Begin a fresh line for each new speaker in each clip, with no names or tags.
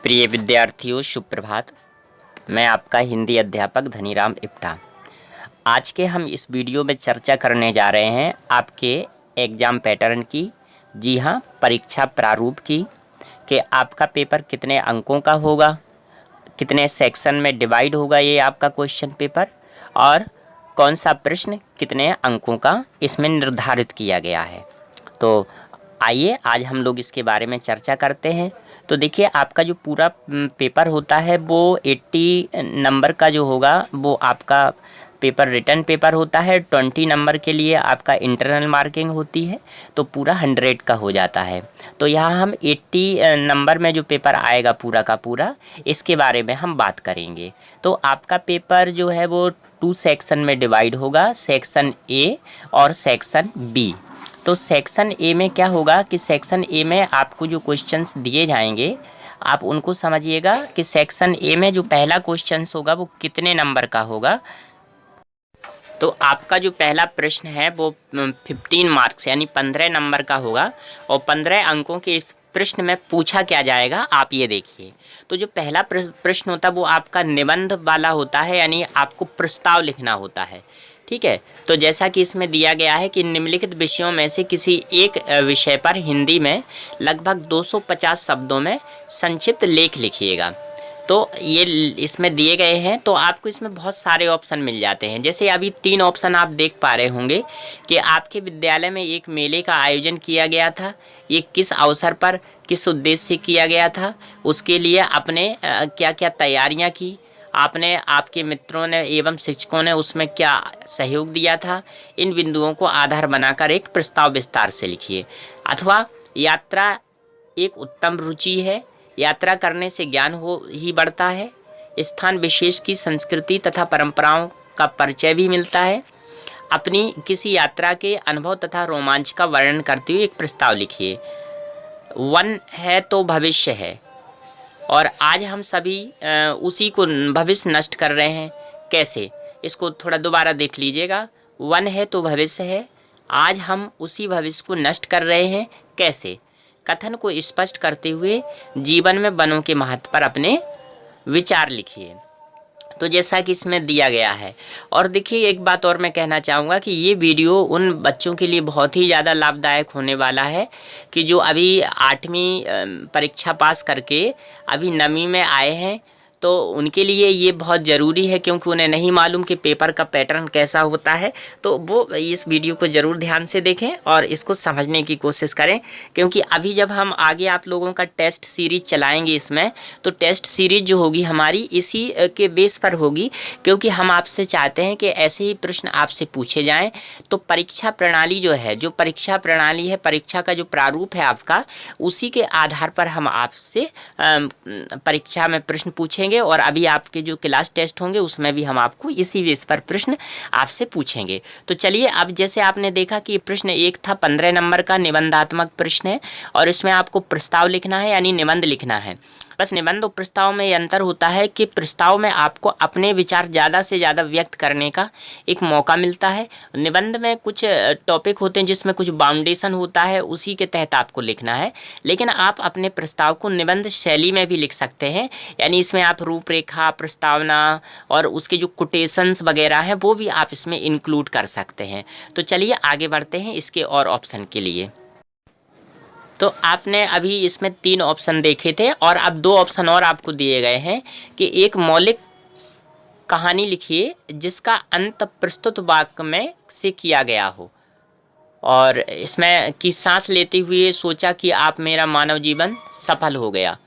प्रिय विद्यार्थियों, सुप्रभात। मैं आपका हिंदी अध्यापक धनीराम इप्टा। आज के हम इस वीडियो में चर्चा करने जा रहे हैं आपके एग्ज़ाम पैटर्न की, जी हाँ, परीक्षा प्रारूप की, कि आपका पेपर कितने अंकों का होगा, कितने सेक्शन में डिवाइड होगा ये आपका क्वेश्चन पेपर, और कौन सा प्रश्न कितने अंकों का इसमें निर्धारित किया गया है। तो आइए आज हम लोग इसके बारे में चर्चा करते हैं। तो देखिए, आपका जो पूरा पेपर होता है वो 80 नंबर का जो होगा वो आपका पेपर रिटर्न पेपर होता है। 20 नंबर के लिए आपका इंटरनल मार्किंग होती है, तो पूरा 100 का हो जाता है। तो यहाँ हम 80 नंबर में जो पेपर आएगा पूरा का पूरा, इसके बारे में हम बात करेंगे। तो आपका पेपर जो है वो 2 सेक्शन में डिवाइड होगा, सेक्शन ए और सेक्शन बी। तो सेक्शन ए में क्या होगा कि सेक्शन ए में आपको जो क्वेश्चंस दिए जाएंगे आप उनको समझिएगा कि सेक्शन ए में जो पहला क्वेश्चंस होगा वो कितने नंबर का होगा। तो आपका जो पहला प्रश्न है वो 15 मार्क्स यानी 15 नंबर का होगा, और 15 अंकों के इस प्रश्न में पूछा क्या जाएगा आप ये देखिए। तो जो पहला प्रश्न होता है वो आपका निबंध वाला होता है, यानी आपको प्रस्ताव लिखना होता है। ठीक है, तो जैसा कि इसमें दिया गया है कि निम्नलिखित विषयों में से किसी एक विषय पर हिंदी में लगभग 250 शब्दों में संक्षिप्त लेख लिखिएगा। तो ये इसमें दिए गए हैं, तो आपको इसमें बहुत सारे ऑप्शन मिल जाते हैं। जैसे अभी 3 ऑप्शन आप देख पा रहे होंगे कि आपके विद्यालय में एक मेले का आयोजन किया गया था, ये किस अवसर पर किस उद्देश्य से किया गया था, उसके लिए आपने क्या क्या तैयारियां की, आपने आपके मित्रों ने एवं शिक्षकों ने उसमें क्या सहयोग दिया था। इन बिंदुओं को आधार बनाकर एक प्रस्ताव विस्तार से लिखिए। अथवा यात्रा एक उत्तम रुचि है, यात्रा करने से ज्ञान हो ही बढ़ता है, स्थान विशेष की संस्कृति तथा परंपराओं का परिचय भी मिलता है। अपनी किसी यात्रा के अनुभव तथा रोमांच का वर्णन करते हुए एक प्रस्ताव लिखिए। वन है तो भविष्य है, और आज हम सभी उसी को भविष्य नष्ट कर रहे हैं। कैसे, इसको थोड़ा दोबारा देख लीजिएगा। वन है तो भविष्य है, आज हम उसी भविष्य को नष्ट कर रहे हैं। कैसे, कथन को स्पष्ट करते हुए जीवन में वनों के महत्व पर अपने विचार लिखिए। तो जैसा कि इसमें दिया गया है। और देखिए, एक बात और मैं कहना चाहूँगा कि ये वीडियो उन बच्चों के लिए बहुत ही ज़्यादा लाभदायक होने वाला है कि जो अभी 8वीं परीक्षा पास करके अभी 9वीं में आए हैं, तो उनके लिए ये बहुत ज़रूरी है, क्योंकि उन्हें नहीं मालूम कि पेपर का पैटर्न कैसा होता है। तो वो इस वीडियो को ज़रूर ध्यान से देखें और इसको समझने की कोशिश करें, क्योंकि अभी जब हम आगे आप लोगों का टेस्ट सीरीज चलाएंगे इसमें, तो टेस्ट सीरीज जो होगी हमारी इसी के बेस पर होगी, क्योंकि हम आपसे चाहते हैं कि ऐसे ही प्रश्न आपसे पूछे जाएँ। तो परीक्षा प्रणाली जो है, जो परीक्षा प्रणाली है, परीक्षा का जो प्रारूप है आपका, उसी के आधार पर हम आपसे परीक्षा में प्रश्न पूछेंगे। और अभी आपके जो क्लास टेस्ट होंगे उसमें भी हम आपको इसी बेस पर प्रश्न आपसे पूछेंगे। तो चलिए, अब जैसे आपने देखा कि प्रश्न एक था 15 नंबर का निबंधात्मक प्रश्न है, और इसमें आपको प्रस्ताव लिखना है यानी निबंध लिखना है। बस निबंध और प्रस्ताव में ये अंतर होता है कि प्रस्ताव में आपको अपने विचार ज़्यादा से ज़्यादा व्यक्त करने का एक मौका मिलता है। निबंध में कुछ टॉपिक होते हैं जिसमें कुछ बाउंडेशन होता है, उसी के तहत आपको लिखना है। लेकिन आप अपने प्रस्ताव को निबंध शैली में भी लिख सकते हैं, यानी इसमें आप रूपरेखा, प्रस्तावना और उसके जो कोटेशंस वगैरह हैं वो भी आप इसमें इंक्लूड कर सकते हैं। तो चलिए आगे बढ़ते हैं इसके और ऑप्शन के लिए। तो आपने अभी इसमें 3 ऑप्शन देखे थे, और अब 2 ऑप्शन और आपको दिए गए हैं कि एक मौलिक कहानी लिखिए जिसका अंत प्रस्तुत वाक्य में से किया गया हो, और इसमें कि सांस लेते हुए सोचा कि आप मेरा मानव जीवन सफल हो गया।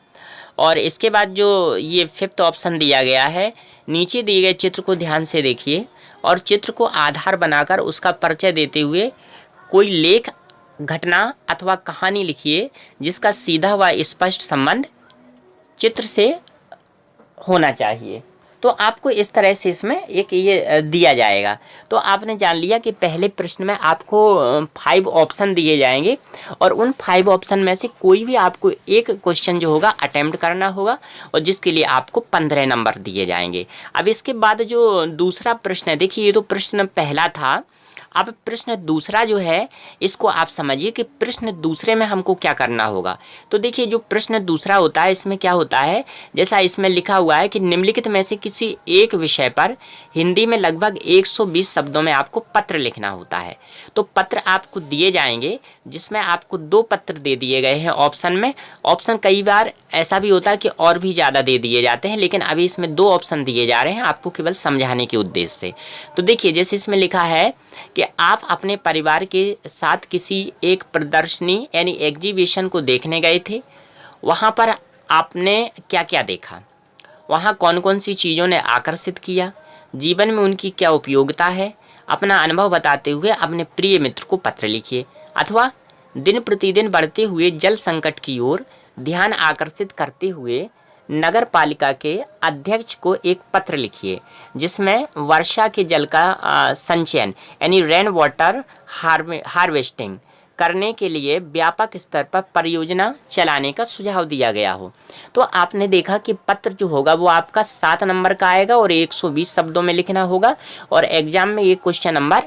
और इसके बाद जो ये 5th ऑप्शन दिया गया है, नीचे दिए गए चित्र को ध्यान से देखिए और चित्र को आधार बनाकर उसका परिचय देते हुए कोई लेख, घटना अथवा कहानी लिखिए जिसका सीधा व स्पष्ट संबंध चित्र से होना चाहिए। तो आपको इस तरह से इसमें एक ये दिया जाएगा। तो आपने जान लिया कि पहले प्रश्न में आपको 5 ऑप्शन दिए जाएंगे, और उन 5 ऑप्शन में से कोई भी आपको एक क्वेश्चन जो होगा अटेम्प्ट करना होगा, और जिसके लिए आपको 15 नंबर दिए जाएंगे। अब इसके बाद जो दूसरा प्रश्न है, देखिए ये तो प्रश्न पहला था, अब प्रश्न दूसरा जो है इसको आप समझिए कि प्रश्न दूसरे में हमको क्या करना होगा। तो देखिए जो प्रश्न दूसरा होता है इसमें क्या होता है, जैसा इसमें लिखा हुआ है कि निम्नलिखित में से किसी एक विषय पर हिंदी में लगभग 120 शब्दों में आपको पत्र लिखना होता है। तो पत्र आपको दिए जाएंगे जिसमें आपको 2 पत्र दे दिए गए हैं ऑप्शन में। ऑप्शन कई बार ऐसा भी होता है कि और भी ज़्यादा दे दिए जाते हैं, लेकिन अभी इसमें 2 ऑप्शन दिए जा रहे हैं आपको केवल समझाने के उद्देश्य से। तो देखिए जैसे इसमें लिखा है कि आप अपने परिवार के साथ किसी एक प्रदर्शनी यानी एग्जीबिशन को देखने गए थे। वहाँ पर आपने क्या क्या देखा, वहाँ कौन कौन सी चीज़ों ने आकर्षित किया, जीवन में उनकी क्या उपयोगिता है। अपना अनुभव बताते हुए अपने प्रिय मित्र को पत्र लिखिए। अथवा दिन प्रतिदिन बढ़ते हुए जल संकट की ओर ध्यान आकर्षित करते हुए नगर पालिका के अध्यक्ष को एक पत्र लिखिए जिसमें वर्षा के जल का संचयन यानी रेन वाटर हार्वेस्टिंग करने के लिए व्यापक स्तर पर परियोजना चलाने का सुझाव दिया गया हो। तो आपने देखा कि पत्र जो होगा वो आपका 7 नंबर का आएगा और 120 शब्दों में लिखना होगा और एग्जाम में ये क्वेश्चन नंबर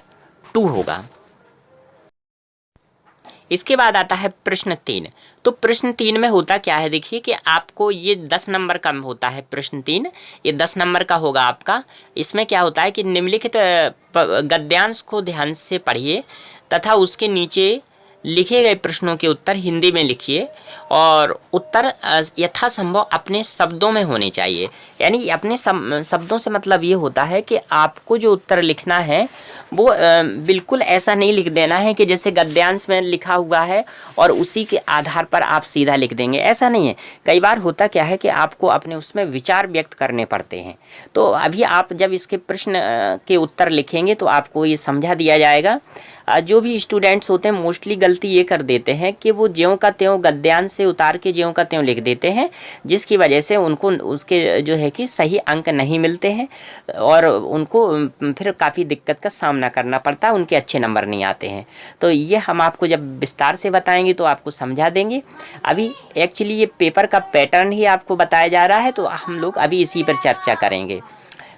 2 होगा। इसके बाद आता है प्रश्न 3। तो प्रश्न 3 में होता क्या है, देखिए कि आपको ये 10 नंबर का होता है। प्रश्न 3 ये 10 नंबर का होगा आपका। इसमें क्या होता है कि निम्नलिखित गद्यांश को ध्यान से पढ़िए तथा उसके नीचे लिखे गए प्रश्नों के उत्तर हिंदी में लिखिए और उत्तर यथासंभव अपने शब्दों में होने चाहिए। यानी अपने शब्दों से मतलब ये होता है कि आपको जो उत्तर लिखना है वो बिल्कुल ऐसा नहीं लिख देना है कि जैसे गद्यांश में लिखा हुआ है और उसी के आधार पर आप सीधा लिख देंगे, ऐसा नहीं है। कई बार होता क्या है कि आपको अपने उसमें विचार व्यक्त करने पड़ते हैं। तो अभी आप जब इसके प्रश्न के उत्तर लिखेंगे तो आपको ये समझा दिया जाएगा। जो भी स्टूडेंट्स होते हैं मोस्टली गलती ये कर देते हैं कि वो ज्यों का त्यों गद्यांश से उतार के ज्यों का त्यों लिख देते हैं, जिसकी वजह से उनको उसके जो है कि सही अंक नहीं मिलते हैं और उनको फिर काफ़ी दिक्कत का सामना करना पड़ता है, उनके अच्छे नंबर नहीं आते हैं। तो ये हम आपको जब विस्तार से बताएंगे तो आपको समझा देंगे। अभी एक्चुअली ये पेपर का पैटर्न ही आपको बताया जा रहा है, तो हम लोग अभी इसी पर चर्चा करेंगे।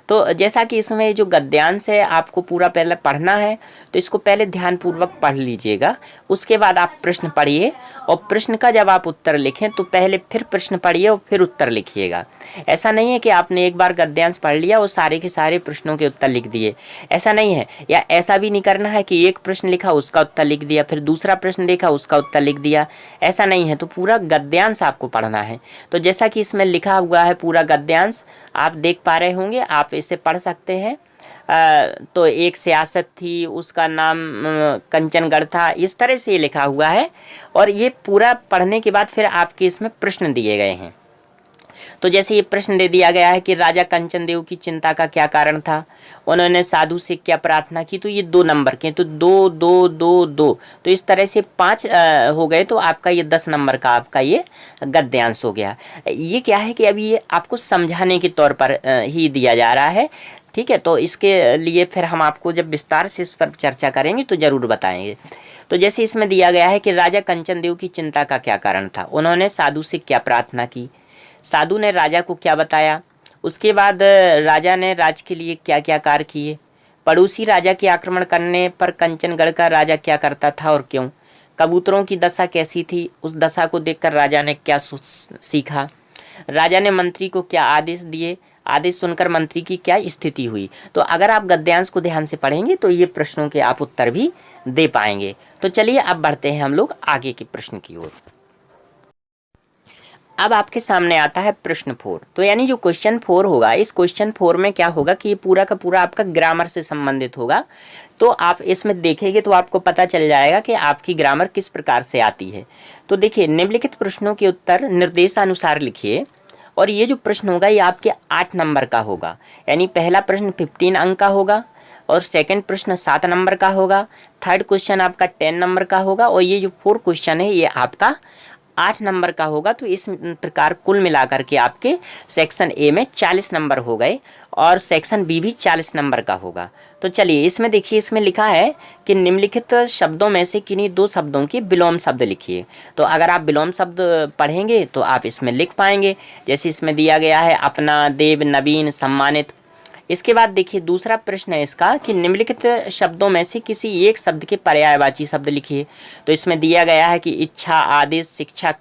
तो जैसा कि इसमें जो गद्यांश है आपको पूरा पहले पढ़ना है, तो इसको पहले ध्यानपूर्वक पढ़ लीजिएगा। उसके बाद आप प्रश्न पढ़िए और प्रश्न का जब आप उत्तर लिखें तो पहले फिर प्रश्न पढ़िए और फिर उत्तर लिखिएगा। ऐसा नहीं है कि आपने एक बार गद्यांश पढ़ लिया और सारे के सारे प्रश्नों के उत्तर लिख दिए, ऐसा नहीं है। या ऐसा भी नहीं करना है कि एक प्रश्न लिखा उसका उत्तर लिख दिया, फिर दूसरा प्रश्न देखा उसका उत्तर लिख दिया, ऐसा नहीं है। तो पूरा गद्यांश आपको पढ़ना है। तो जैसा कि इसमें लिखा हुआ है पूरा गद्यांश आप देख पा रहे होंगे, आप इसे पढ़ सकते हैं। तो एक सियासत थी, उसका नाम कंचनगढ़ था, इस तरह से ये लिखा हुआ है। और ये पूरा पढ़ने के बाद फिर आपके इसमें प्रश्न दिए गए हैं। तो जैसे ये प्रश्न दे दिया गया है कि राजा कंचन देव की चिंता का क्या कारण था, उन्होंने साधु से क्या प्रार्थना की, तो ये 2 नंबर के, तो 2 2 2 2, तो इस तरह से 5 हो गए। तो आपका ये 10 नंबर का आपका ये गद्यांश हो गया। ये क्या है कि अभी ये आपको समझाने के तौर पर ही दिया जा रहा है, ठीक है। तो इसके लिए फिर हम आपको जब विस्तार से इस पर चर्चा करेंगे तो ज़रूर बताएंगे। तो जैसे इसमें दिया गया है कि राजा कंचन देव की चिंता का क्या कारण था, उन्होंने साधु से क्या प्रार्थना की, साधु ने राजा को क्या बताया, उसके बाद राजा ने राज के लिए क्या क्या कार्य किए, पड़ोसी राजा के आक्रमण करने पर कंचनगढ़ का राजा क्या करता था और क्यों, कबूतरों की दशा कैसी थी, उस दशा को देखकर राजा ने क्या सीखा, राजा ने मंत्री को क्या आदेश दिए, आदेश सुनकर मंत्री की क्या स्थिति हुई। तो अगर आप गद्यांश को ध्यान से पढ़ेंगे तो ये प्रश्नों के आप उत्तर भी दे पाएंगे। तो चलिए अब बढ़ते हैं हम लोग आगे के प्रश्न की ओर। अब आपके सामने आता है प्रश्न 4। तो यानी जो क्वेश्चन 4 होगा, इस क्वेश्चन 4 में क्या होगा कि ये पूरा का पूरा आपका ग्रामर से संबंधित होगा। तो आप इसमें देखेंगे तो आपको पता चल जाएगा कि आपकी ग्रामर किस प्रकार से आती है। तो देखिए निम्नलिखित प्रश्नों के उत्तर निर्देशानुसार लिखिए। और ये जो प्रश्न होगा ये आपके 8 नंबर का होगा। यानी पहला प्रश्न 15 अंक का होगा और सेकंड प्रश्न 7 नंबर का होगा, थर्ड क्वेश्चन आपका 10 नंबर का होगा और ये जो 4 क्वेश्चन है ये आपका 8 नंबर का होगा। तो इस प्रकार कुल मिलाकर के आपके सेक्शन ए में 40 नंबर हो गए और सेक्शन बी भी 40 नंबर का होगा। तो चलिए इसमें देखिए, इसमें लिखा है कि निम्नलिखित शब्दों में से किन्हीं 2 शब्दों के विलोम शब्द लिखिए। तो अगर आप विलोम शब्द पढ़ेंगे तो आप इसमें लिख पाएंगे। जैसे इसमें दिया गया है अपना, देव, नवीन, सम्मानित, इसके बाद देखिए दूसरा प्रश्न है इसका कि निम्नलिखित शब्दों में से किसी एक शब्द के पर्यायवाची शब्द लिखिए। तो इसमें दिया गया है कि इच्छा, आदेश, शिक्षक।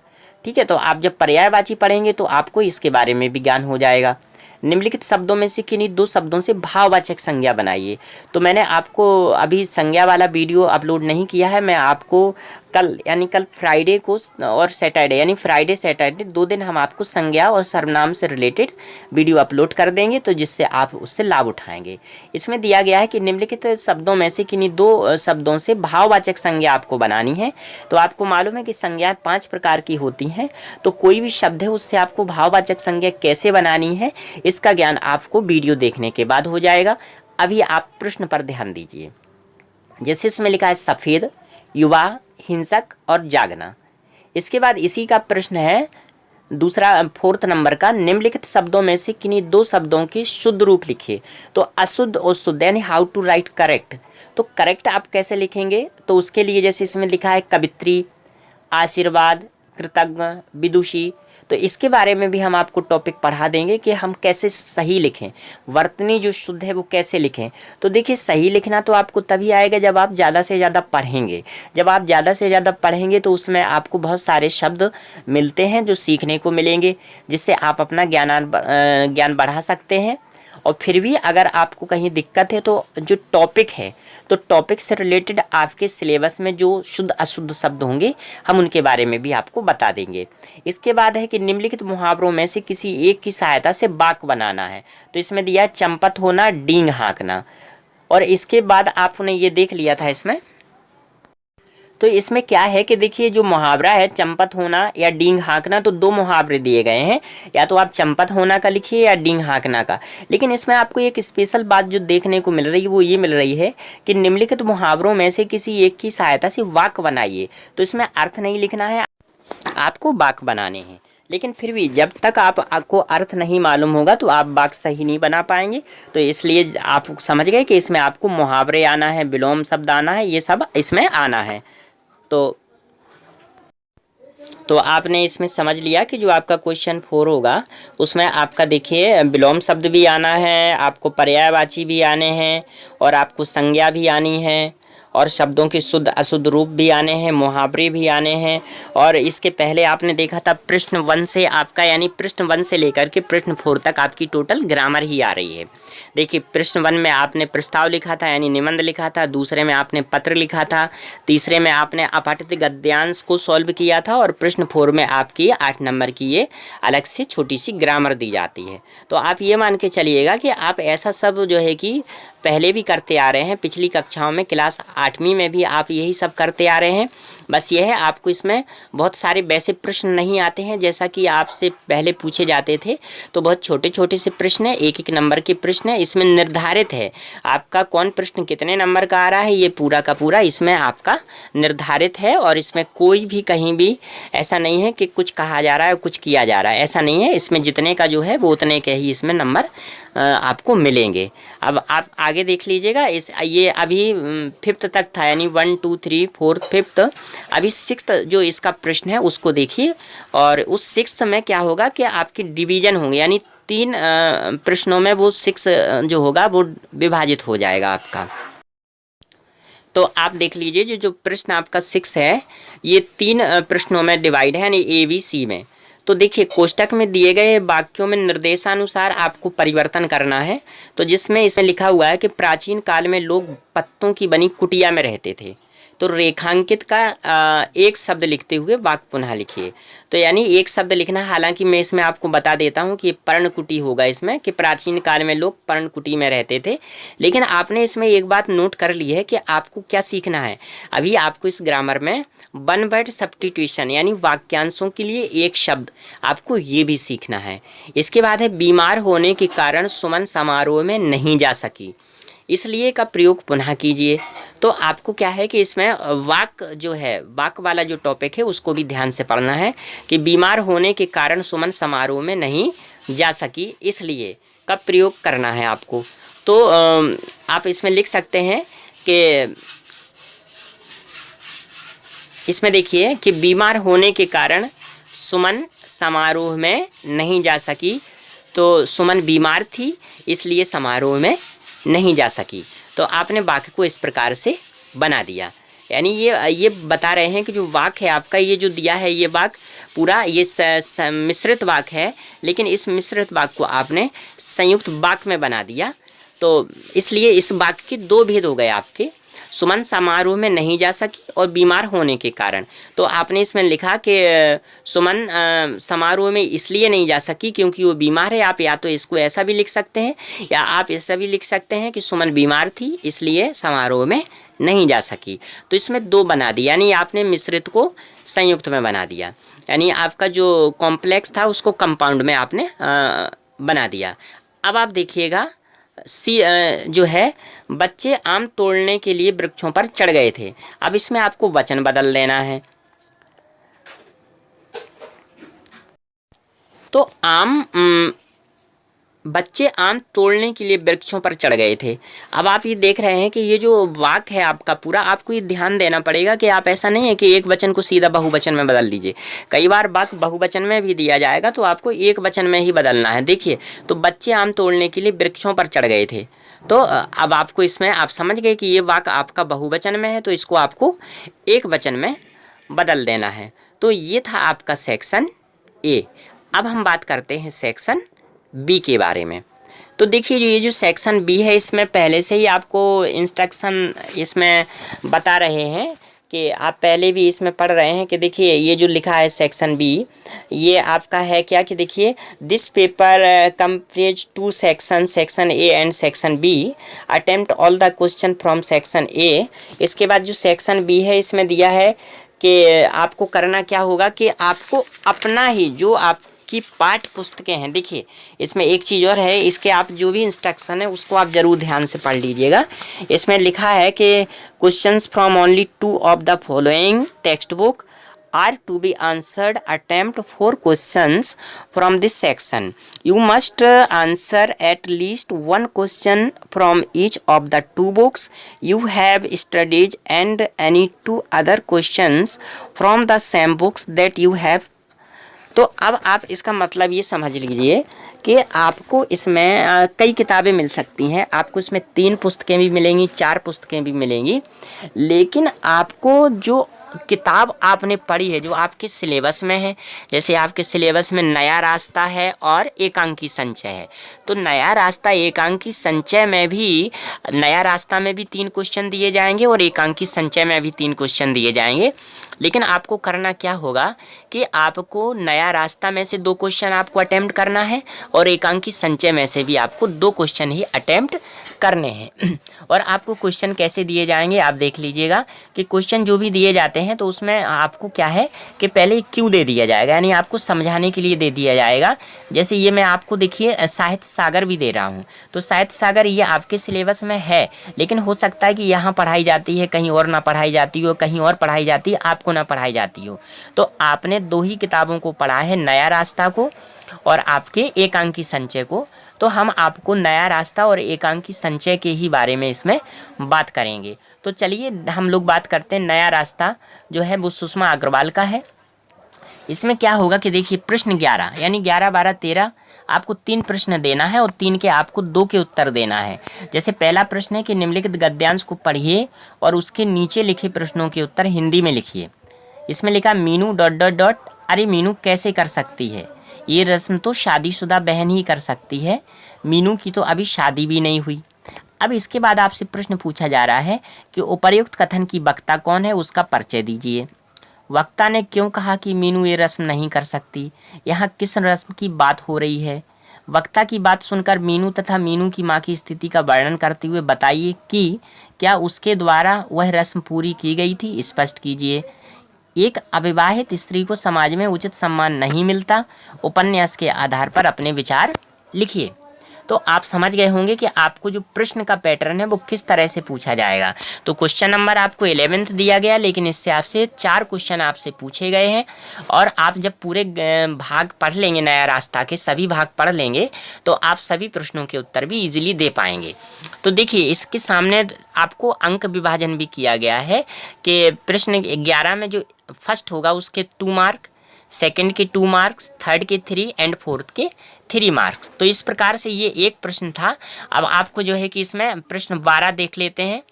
ठीक है, तो आप जब पर्यायवाची पढ़ेंगे तो आपको इसके बारे में भी ज्ञान हो जाएगा। निम्नलिखित शब्दों में से किन्हीं दो शब्दों से भाववाचक संज्ञा बनाइए। तो मैंने आपको अभी संज्ञा वाला वीडियो अपलोड नहीं किया है, मैं आपको कल यानी कल फ्राइडे को और सैटरडे यानी फ्राइडे सैटरडे 2 दिन हम आपको संज्ञा और सर्वनाम से रिलेटेड वीडियो अपलोड कर देंगे, तो जिससे आप उससे लाभ उठाएंगे। इसमें दिया गया है कि निम्नलिखित शब्दों में से किन्हीं दो शब्दों से भाववाचक संज्ञा आपको बनानी है। तो आपको मालूम है कि संज्ञाएं 5 प्रकार की होती हैं, तो कोई भी शब्द है उससे आपको भाववाचक संज्ञा कैसे बनानी है इसका ज्ञान आपको वीडियो देखने के बाद हो जाएगा। अभी आप प्रश्न पर ध्यान दीजिए। जैसे इसमें लिखा है सफ़ेद, युवा, हिंसक और जागना। इसके बाद इसी का प्रश्न है दूसरा 4th नंबर का, निम्नलिखित शब्दों में से किन्हीं दो शब्दों के शुद्ध रूप लिखिए। तो अशुद्ध और शुद्ध यानी हाउ टू राइट करेक्ट। तो करेक्ट आप कैसे लिखेंगे, तो उसके लिए जैसे इसमें लिखा है कवित्री, आशीर्वाद, कृतज्ञ, विदुषी। तो इसके बारे में भी हम आपको टॉपिक पढ़ा देंगे कि हम कैसे सही लिखें, वर्तनी जो शुद्ध है वो कैसे लिखें। तो देखिए सही लिखना तो आपको तभी आएगा जब आप ज़्यादा से ज़्यादा पढ़ेंगे। जब आप ज़्यादा से ज़्यादा पढ़ेंगे तो उसमें आपको बहुत सारे शब्द मिलते हैं जो सीखने को मिलेंगे, जिससे आप अपना ज्ञान बढ़ा सकते हैं। और फिर भी अगर आपको कहीं दिक्कत है तो जो टॉपिक है, तो टॉपिक से रिलेटेड आपके सिलेबस में जो शुद्ध अशुद्ध शब्द होंगे हम उनके बारे में भी आपको बता देंगे। इसके बाद है कि निम्नलिखित मुहावरों में से किसी एक की सहायता से वाक्य बनाना है। तो इसमें दिया है चंपत होना, डींग हाँकना। और इसके बाद आपने ये देख लिया था इसमें, तो इसमें क्या है कि देखिए जो मुहावरा है चंपत होना या डींग हाँकना, तो 2 मुहावरे दिए गए हैं, या तो आप चंपत होना का लिखिए या डींग हाँकना का। लेकिन इसमें आपको एक स्पेशल बात जो देखने को मिल रही है वो ये मिल रही है कि निम्नलिखित मुहावरों में से किसी एक की सहायता से वाक्य बनाइए। तो इसमें अर्थ नहीं लिखना है, आपको वाक्य बनाने हैं। लेकिन फिर भी जब तक आपको अर्थ नहीं मालूम होगा तो आप वाक्य सही नहीं बना पाएंगे। तो इसलिए आप समझ गए कि इसमें आपको मुहावरे आना है, विलोम शब्द आना है, ये सब इसमें आना है। तो आपने इसमें समझ लिया कि जो आपका क्वेश्चन 4 होगा उसमें आपका देखिए विलोम शब्द भी आना है, आपको पर्यायवाची भी आने हैं, और आपको संज्ञा भी आनी है, और शब्दों के शुद्ध अशुद्ध रूप भी आने हैं, मुहावरे भी आने हैं। और इसके पहले आपने देखा था प्रश्न 1 से आपका यानी प्रश्न 1 से लेकर के प्रश्न 4 तक आपकी टोटल ग्रामर ही आ रही है। देखिए प्रश्न 1 में आपने प्रस्ताव लिखा था यानी निबंध लिखा था, दूसरे में आपने पत्र लिखा था, तीसरे में आपने अपठित गद्यांश को सॉल्व किया था, और प्रश्न 4 में आपकी 8 नंबर की ये अलग से छोटी सी ग्रामर दी जाती है। तो आप ये मान के चलिएगा कि आप ऐसा सब जो है कि पहले भी करते आ रहे हैं, पिछली कक्षाओं में क्लास 8वीं में भी आप यही सब करते आ रहे हैं। बस यह है आपको इसमें बहुत सारे वैसे प्रश्न नहीं आते हैं जैसा कि आपसे पहले पूछे जाते थे। तो बहुत छोटे छोटे से प्रश्न है, 1-1 नंबर के प्रश्न है। इसमें निर्धारित है आपका कौन प्रश्न कितने नंबर का आ रहा है, ये पूरा का पूरा इसमें आपका निर्धारित है। और इसमें कोई भी कहीं भी ऐसा नहीं है कि कुछ कहा जा रहा है कुछ किया जा रहा है, ऐसा नहीं है। इसमें जितने का जो है वो उतने के ही इसमें नंबर आपको मिलेंगे। अब आप आगे देख लीजिएगा, ये अभी 5th तक था यानी 1 2 3 4 5th, अभी 6th जो इसका प्रश्न है उसको देखिए। और उस 6th में क्या होगा कि आपकी डिवीजन होंगे यानी 3 प्रश्नों में वो 6 जो होगा वो विभाजित हो जाएगा आपका। तो आप देख लीजिए जो प्रश्न आपका 6 है ये 3 प्रश्नों में डिवाइड है यानी ABC में। तो देखिए कोष्टक में दिए गए वाक्यों में निर्देशानुसार आपको परिवर्तन करना है। तो जिसमें इसमें लिखा हुआ है कि प्राचीन काल में लोग पत्तों की बनी कुटिया में रहते थे। तो रेखांकित का एक शब्द लिखते हुए वाक्य पुनः लिखिए। तो यानी एक शब्द लिखना, हालांकि मैं इसमें आपको बता देता हूं कि पर्णकुटी होगा इसमें, कि प्राचीन काल में लोग पर्णकुटी में रहते थे। लेकिन आपने इसमें एक बात नोट कर ली है कि आपको क्या सीखना है। अभी आपको इस ग्रामर में वन वर्ड सब्स्टिट्यूशन यानी वाक्यांशों के लिए एक शब्द आपको ये भी सीखना है। इसके बाद है बीमार होने के कारण सुमन समारोह में नहीं जा सकी, इसलिए का प्रयोग पुनः कीजिए। तो आपको क्या है कि इसमें वाक जो है, वाक वाला जो टॉपिक है उसको भी ध्यान से पढ़ना है कि बीमार होने के कारण सुमन समारोह में नहीं जा सकी, इसलिए का प्रयोग करना है आपको। तो आप इसमें लिख सकते हैं कि इसमें देखिए कि बीमार होने के कारण सुमन समारोह में नहीं जा सकी। तो सुमन बीमार थी इसलिए समारोह में नहीं जा सकी। तो आपने वाक्य को इस प्रकार से बना दिया। यानी ये बता रहे हैं कि जो वाक्य है आपका ये जो दिया है ये वाक्य पूरा ये मिश्रित वाक्य है, लेकिन इस मिश्रित वाक्य को आपने संयुक्त वाक्य में बना दिया। तो इसलिए इस वाक्य के दो भेद हो गए आपके, सुमन समारोह में नहीं जा सकी और बीमार होने के कारण। तो आपने इसमें लिखा कि सुमन समारोह में इसलिए नहीं जा सकी क्योंकि वो बीमार है। आप या तो इसको ऐसा भी लिख सकते हैं या आप ऐसा भी लिख सकते हैं कि सुमन बीमार थी इसलिए समारोह में नहीं जा सकी। तो इसमें दो बना दिया, यानी आपने मिश्रित को संयुक्त में बना दिया, यानी आपका जो कॉम्प्लेक्स था उसको कंपाउंड में आपने बना दिया। अब आप देखिएगा सी जो है बच्चे आम तोड़ने के लिए वृक्षों पर चढ़ गए थे। अब इसमें आपको वचन बदल देना है। तो बच्चे आम तोड़ने के लिए वृक्षों पर चढ़ गए थे। अब आप ये देख रहे हैं कि ये जो वाक्य है आपका पूरा, आपको ये ध्यान देना पड़ेगा कि आप ऐसा नहीं है कि एक वचन को सीधा बहुवचन में बदल दीजिए। कई बार वाक्य बहुवचन में भी दिया जाएगा तो आपको एक वचन में ही बदलना है। देखिए, तो बच्चे आम तोड़ने के लिए वृक्षों पर चढ़ गए थे। तो अब आपको इसमें आप समझ गए कि ये वाक्य आपका बहुवचन में है, तो इसको आपको एक वचन में बदल देना है। तो ये था आपका सेक्शन ए। अब हम बात करते हैं सेक्शन बी के बारे में। तो देखिए ये जो सेक्शन बी है इसमें पहले से ही आपको इंस्ट्रक्शन इसमें बता रहे हैं कि आप पहले भी इसमें पढ़ रहे हैं कि देखिए ये जो लिखा है सेक्शन बी, ये आपका है क्या कि देखिए this paper comprises two section, section A and section B, attempt all the question from section A. इसके बाद जो सेक्शन बी है इसमें दिया है कि आपको करना क्या होगा कि आपको अपना ही जो आप की पाठ्य पुस्तकें हैं, देखिए इसमें एक चीज़ और है, इसके आप जो भी इंस्ट्रक्शन है उसको आप ज़रूर ध्यान से पढ़ लीजिएगा। इसमें लिखा है कि questions from only 2 of the following text book are to be answered, attempt 4 questions from this section, you must answer at least 1 question from each of the 2 books you have studied and any 2 other questions from the same books that you have। तो अब आप इसका मतलब ये समझ लीजिए कि आपको इसमें कई किताबें मिल सकती हैं। आपको इसमें 3 पुस्तकें भी मिलेंगी, 4 पुस्तकें भी मिलेंगी, लेकिन आपको जो किताब आपने पढ़ी है जो आपके सिलेबस में है, जैसे आपके सिलेबस में नया रास्ता है और एकांकी संचय है, तो नया रास्ता एकांकी संचय में भी, नया रास्ता में भी 3 क्वेश्चन दिए जाएंगे और एकांकी संचय में भी 3 क्वेश्चन दिए जाएंगे। लेकिन आपको करना क्या होगा कि आपको नया रास्ता में से 2 क्वेश्चन आपको अटेम्प्ट करना है और एकांकी संचय में से भी आपको 2 क्वेश्चन ही अटेम्प्ट करने हैं। और आपको क्वेश्चन कैसे दिए जाएंगे आप देख लीजिएगा कि क्वेश्चन जो भी दिए जाते हैं तो उसमें आपको क्या है कि पहले क्यों दे दिया जाएगा, यानी आपको समझाने के लिए दे दिया जाएगा। जैसे ये मैं आपको देखिए साहित्य सागर भी दे रहा हूँ, तो साहित्य सागर ये आपके सिलेबस में है, लेकिन हो सकता है कि यहाँ पढ़ाई जाती है, कहीं और ना पढ़ाई जाती हो, कहीं और पढ़ाई जाती है, आपको ना पढ़ाई जाती हो। तो आपने 2 ही किताबों को पढ़ा है, नया रास्ता को और आपके एकांकी संचय को। तो हम आपको नया रास्ता और एकांकी संचय के ही बारे में इसमें बात करेंगे। तो चलिए हम लोग बात करते हैं। नया रास्ता जो है वो सुषमा अग्रवाल का है। इसमें क्या होगा कि देखिए प्रश्न 11 यानी 11, 12, 13 आपको 3 प्रश्न देना है और 3 के आपको 2 के उत्तर देना है। जैसे पहला प्रश्न है कि निम्नलिखित गद्यांश को पढ़िए और उसके नीचे लिखे प्रश्नों के उत्तर हिंदी में लिखिए। इसमें लिखा मीनू ... अरे मीनू कैसे कर सकती है, ये रस्म तो शादीशुदा बहन ही कर सकती है, मीनू की तो अभी शादी भी नहीं हुई। अब इसके बाद आपसे प्रश्न पूछा जा रहा है कि उपर्युक्त कथन की वक्ता कौन है, उसका परिचय दीजिए। वक्ता ने क्यों कहा कि मीनू ये रस्म नहीं कर सकती, यहाँ किस रस्म की बात हो रही है। वक्ता की बात सुनकर मीनू तथा मीनू की माँ की स्थिति का वर्णन करते हुए बताइए कि क्या उसके द्वारा वह रस्म पूरी की गई थी, स्पष्ट कीजिए। एक अविवाहित स्त्री को समाज में उचित सम्मान नहीं मिलता, उपन्यास के आधार पर अपने विचार लिखिए। तो आप समझ गए होंगे कि आपको जो प्रश्न का पैटर्न है वो किस तरह से पूछा जाएगा। तो क्वेश्चन नंबर आपको 11th दिया गया, लेकिन इससे आपसे 4 क्वेश्चन आपसे पूछे गए हैं और आप जब पूरे भाग पढ़ लेंगे, नया रास्ता के सभी भाग पढ़ लेंगे, तो आप सभी प्रश्नों के उत्तर भी इजीली दे पाएंगे। तो देखिए इसके सामने आपको अंक विभाजन भी किया गया है कि प्रश्न 11 में जो फर्स्ट होगा उसके 2 मार्क, सेकंड के 2 मार्क्स, थर्ड के 3 एंड फोर्थ के 3 मार्क्स। तो इस प्रकार से ये एक प्रश्न था। अब आपको जो है कि इसमें प्रश्न 12 देख लेते हैं।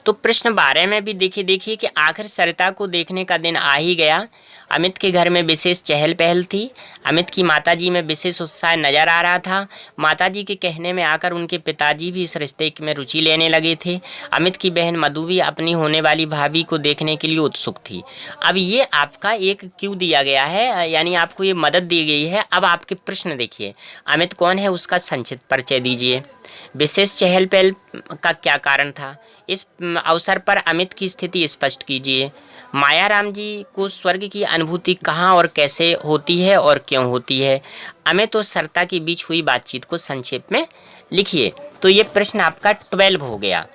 तो प्रश्न 12 में भी देखिए कि आखिर सरिता को देखने का दिन आ ही गया। अमित के घर में विशेष चहल पहल थी। अमित की माताजी में विशेष उत्साह नजर आ रहा था। माताजी के कहने में आकर उनके पिताजी भी इस रिश्ते में रुचि लेने लगे थे। अमित की बहन मधु भी अपनी होने वाली भाभी को देखने के लिए उत्सुक थी। अब ये आपका एक क्यू दिया गया है, यानी आपको ये मदद दी गई है। अब आपके प्रश्न देखिए, अमित कौन है उसका संक्षिप्त परिचय दीजिए। विशेष चहल पहल का क्या कारण था? इस अवसर पर अमित की स्थिति स्पष्ट कीजिए। मायाराम जी को स्वर्ग की अनुभूति कहाँ और कैसे होती है और क्यों होती है? अमित और सरिता के बीच हुई बातचीत को संक्षेप में लिखिए। तो ये प्रश्न आपका 12 हो गया।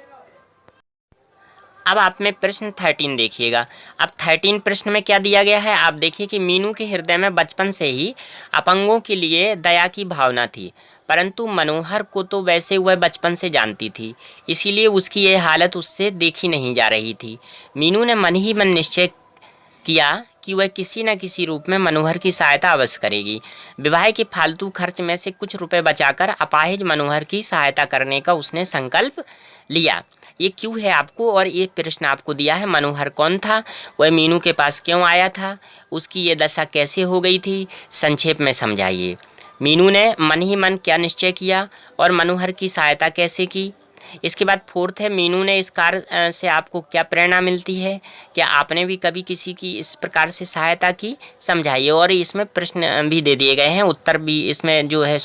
अब आप में प्रश्न 13 देखिएगा। अब 13 प्रश्न में क्या दिया गया है, आप देखिए कि मीनू के हृदय में बचपन से ही अपंगों के लिए दया की भावना थी, परंतु मनोहर को तो वैसे वह बचपन से जानती थी, इसीलिए उसकी यह हालत उससे देखी नहीं जा रही थी। मीनू ने मन ही मन निश्चय किया कि वह किसी न किसी रूप में मनोहर की सहायता अवश्य करेगी। विवाह के फालतू खर्च में से कुछ रुपए बचाकर अपाहिज मनोहर की सहायता करने का उसने संकल्प लिया। ये क्यों है आपको, और ये प्रश्न आपको दिया है, मनोहर कौन था, वह मीनू के पास क्यों आया था, उसकी ये दशा कैसे हो गई थी, संक्षेप में समझाइए। मीनू ने मन ही मन क्या निश्चय किया और मनोहर की सहायता कैसे की। इसके बाद फोर्थ है, मीनू ने इस कार्य से आपको क्या प्रेरणा मिलती है, क्या आपने भी कभी किसी की इस प्रकार से सहायता की, समझाइए। और इसमें प्रश्न भी दे दिए गए हैं, उत्तर भी इसमें जो है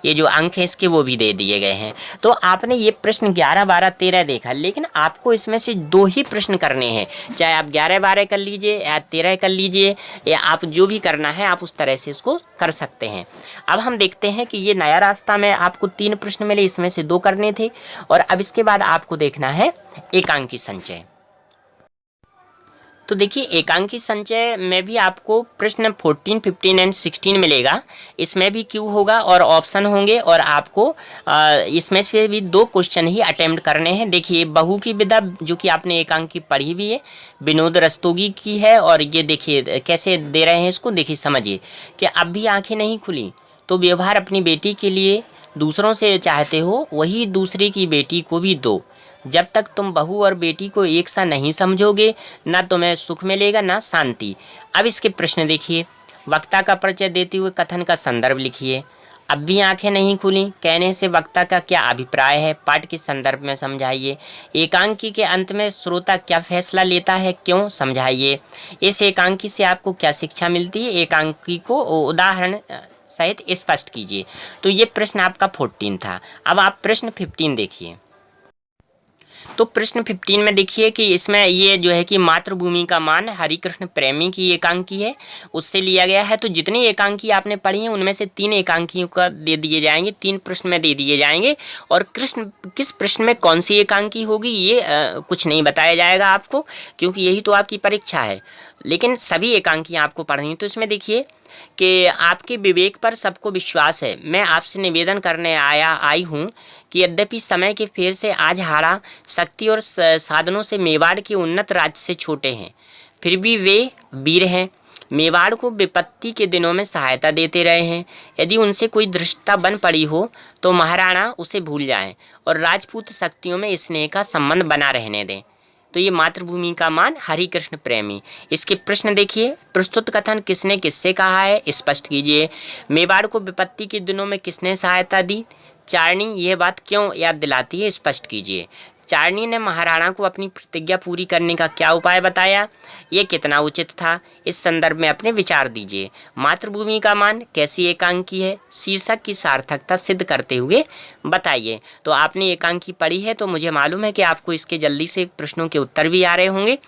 ये जो अंक है इसके वो भी दे दिए गए हैं। तो आपने ये प्रश्न 11, 12, 13 देखा, लेकिन आपको इसमें से 2 ही प्रश्न करने हैं, चाहे आप 11, 12 कर लीजिए या 13 कर लीजिए, या आप जो भी करना है आप उस तरह से इसको कर सकते हैं। अब हम देखते हैं कि ये नया रास्ता में आपको 3 प्रश्न मिले, इसमें से 2 करने थे। और अब इसके बाद आपको देखना है एकांकी संचय। तो देखिए एकांकी संचय में भी आपको प्रश्न 14, 15 एंड 16 मिलेगा। इसमें भी क्यू होगा और ऑप्शन होंगे, और आपको इसमें से भी 2 क्वेश्चन ही अटेम्प्ट करने हैं। देखिए बहू की विदा, जो कि आपने एकांकी पढ़ी भी है, विनोद रस्तोगी की है। और ये देखिए कैसे दे रहे हैं इसको, देखिए समझिए कि अब भी आंखें नहीं खुली तो व्यवहार अपनी बेटी के लिए दूसरों से चाहते हो वही दूसरे की बेटी को भी दो। जब तक तुम बहू और बेटी को एक सा नहीं समझोगे, ना तुम्हें सुख मिलेगा ना शांति। अब इसके प्रश्न देखिए। वक्ता का परिचय देते हुए कथन का संदर्भ लिखिए। अब भी आंखें नहीं खुली कहने से वक्ता का क्या अभिप्राय है, पाठ के संदर्भ में समझाइए। एकांकी के अंत में श्रोता क्या फैसला लेता है, क्यों, समझाइए। इस एकांकी से आपको क्या शिक्षा मिलती है, एकांकी को उदाहरण सहित स्पष्ट कीजिए। तो ये प्रश्न आपका 14 था। अब आप प्रश्न 15 देखिए। तो प्रश्न 15 में देखिए कि इसमें ये जो है कि मातृभूमि का मान हरिकृष्ण प्रेमी की एकांकी है, उससे लिया गया है। तो जितनी एकांकी आपने पढ़ी हैं उनमें से 3 एकांकियों का दे दिए जाएंगे, 3 प्रश्न में दे दिए जाएंगे। और किस प्रश्न में कौन सी एकांकी होगी ये कुछ नहीं बताया जाएगा आपको, क्योंकि यही तो आपकी परीक्षा है। लेकिन सभी एकांकियाँ आपको पढ़नी। तो इसमें देखिए कि आपके विवेक पर सबको विश्वास है। मैं आपसे निवेदन करने आई हूँ कि यद्यपि समय के फेर से आज हाड़ा शक्ति और साधनों से मेवाड़ के उन्नत राज्य से छोटे हैं, फिर भी वे वीर हैं। मेवाड़ को विपत्ति के दिनों में सहायता देते रहे हैं। यदि उनसे कोई धृष्टता बन पड़ी हो तो महाराणा उसे भूल जाएं और राजपूत शक्तियों में स्नेह का संबंध बना रहने दें। तो ये मातृभूमि का मान हरिकृष्ण प्रेमी। इसके प्रश्न देखिए। प्रस्तुत कथन किसने किससे कहा है, स्पष्ट कीजिए। मेवाड़ को विपत्ति के दिनों में किसने सहायता दी। चारणी यह बात क्यों याद दिलाती है, स्पष्ट कीजिए। चारणी ने महाराणा को अपनी प्रतिज्ञा पूरी करने का क्या उपाय बताया, ये कितना उचित था, इस संदर्भ में अपने विचार दीजिए। मातृभूमि का मान कैसी एकांकी है, शीर्षक की सार्थकता सिद्ध करते हुए बताइए। तो आपने एकांकी पढ़ी है तो मुझे मालूम है कि आपको इसके जल्दी से प्रश्नों के उत्तर भी आ रहे होंगे,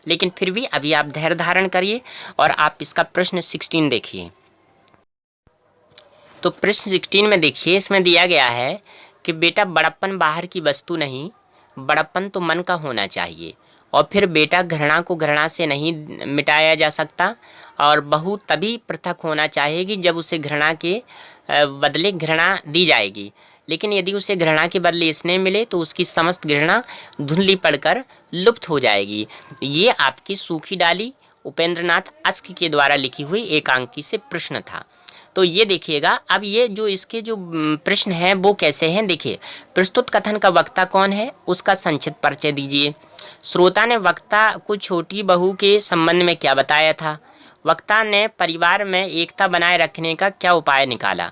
लेकिन फिर भी अभी आप धैर्य धारण करिए और आप इसका प्रश्न 16 देखिए। तो प्रश्न 16 में देखिए, इसमें दिया गया है कि बेटा बड़प्पन बाहर की वस्तु नहीं, बड़प्पन तो मन का होना चाहिए। और फिर बेटा घृणा को घृणा से नहीं मिटाया जा सकता, और बहू तभी पृथक होना चाहेगी जब उसे घृणा के बदले घृणा दी जाएगी। लेकिन यदि उसे घृणा के बदले स्नेह मिले तो उसकी समस्त घृणा धुंधली पड़कर लुप्त हो जाएगी। ये आपकी सूखी डाली उपेंद्रनाथ अस्क के द्वारा लिखी हुई एकांकी से प्रश्न था। तो ये देखिएगा, अब ये जो इसके जो प्रश्न हैं वो कैसे हैं, देखिए। प्रस्तुत कथन का वक्ता कौन है, उसका संक्षिप्त परिचय दीजिए। श्रोता ने वक्ता को छोटी बहू के संबंध में क्या बताया था। वक्ता ने परिवार में एकता बनाए रखने का क्या उपाय निकाला,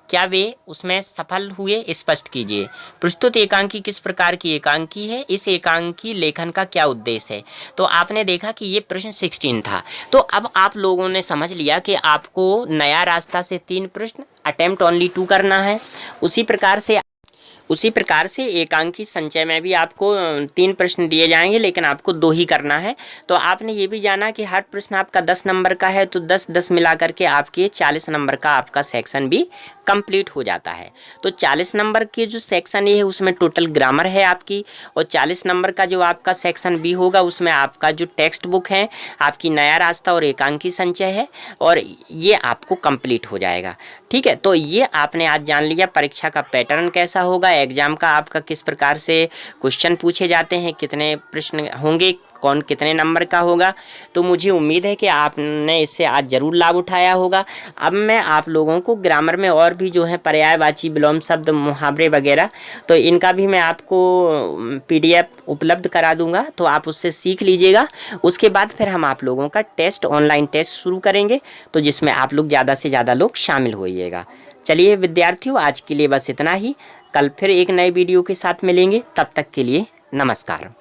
क्या वे उसमें सफल हुए, स्पष्ट कीजिए। प्रस्तुत एकांकी किस प्रकार की एकांकी है, इस एकांकी लेखन का क्या उद्देश्य है। तो आपने देखा कि ये प्रश्न 16 था। तो अब आप लोगों ने समझ लिया कि आपको नया रास्ता से 3 प्रश्न, अटेम्प्ट ओनली 2 करना है। उसी प्रकार से एकांकी संचय में भी आपको 3 प्रश्न दिए जाएंगे, लेकिन आपको 2 ही करना है। तो आपने ये भी जाना कि हर प्रश्न आपका 10 नंबर का है, तो 10-10 मिला करके आपके 40 नंबर का आपका सेक्शन भी कंप्लीट हो जाता है। तो 40 नंबर के जो सेक्शन ए है उसमें टोटल ग्रामर है आपकी, और 40 नंबर का जो आपका सेक्शन बी होगा उसमें आपका जो टेक्स्ट बुक है, आपकी नया रास्ता और एकांकी संचय है, और ये आपको कंप्लीट हो जाएगा। ठीक है, तो ये आपने आज जान लिया परीक्षा का पैटर्न कैसा होगा, एग्जाम का आपका किस प्रकार से क्वेश्चन पूछे जाते हैं, कितने प्रश्न होंगे, कौन कितने नंबर का होगा। तो मुझे उम्मीद है कि आपने इससे आज ज़रूर लाभ उठाया होगा। अब मैं आप लोगों को ग्रामर में और भी जो है पर्यायवाची, विलोम शब्द, मुहावरे वगैरह, तो इनका भी मैं आपको PDF उपलब्ध करा दूंगा, तो आप उससे सीख लीजिएगा। उसके बाद फिर हम आप लोगों का टेस्ट, ऑनलाइन टेस्ट शुरू करेंगे, तो जिसमें आप लोग ज़्यादा से ज़्यादा लोग शामिल होइएगा। चलिए विद्यार्थियों, आज के लिए बस इतना ही। कल फिर एक नए वीडियो के साथ मिलेंगे, तब तक के लिए नमस्कार।